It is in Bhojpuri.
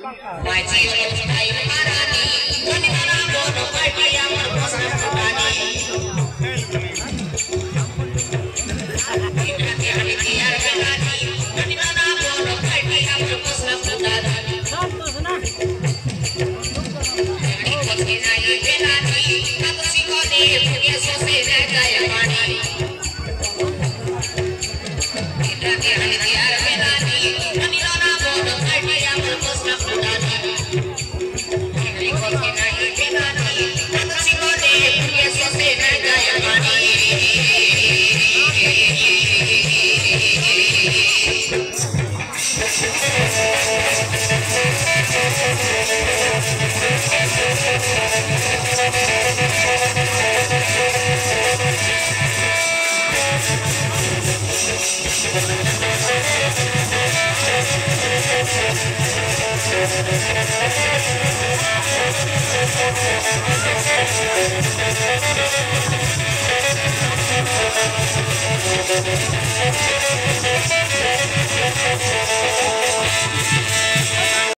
माझी आई महाराणी गणिताला दोन पाटिया पर बसना फुटानी इकडे हली यार बेलानी गणिताला दोन पाटिया पर बसना फुटानी इकडे नाही बेलानी कतसी कोने फुगे सोसे जाय पाणी इकडे हली यार बेलानी गणिताला दोन पाटिया पर बसना फुटानी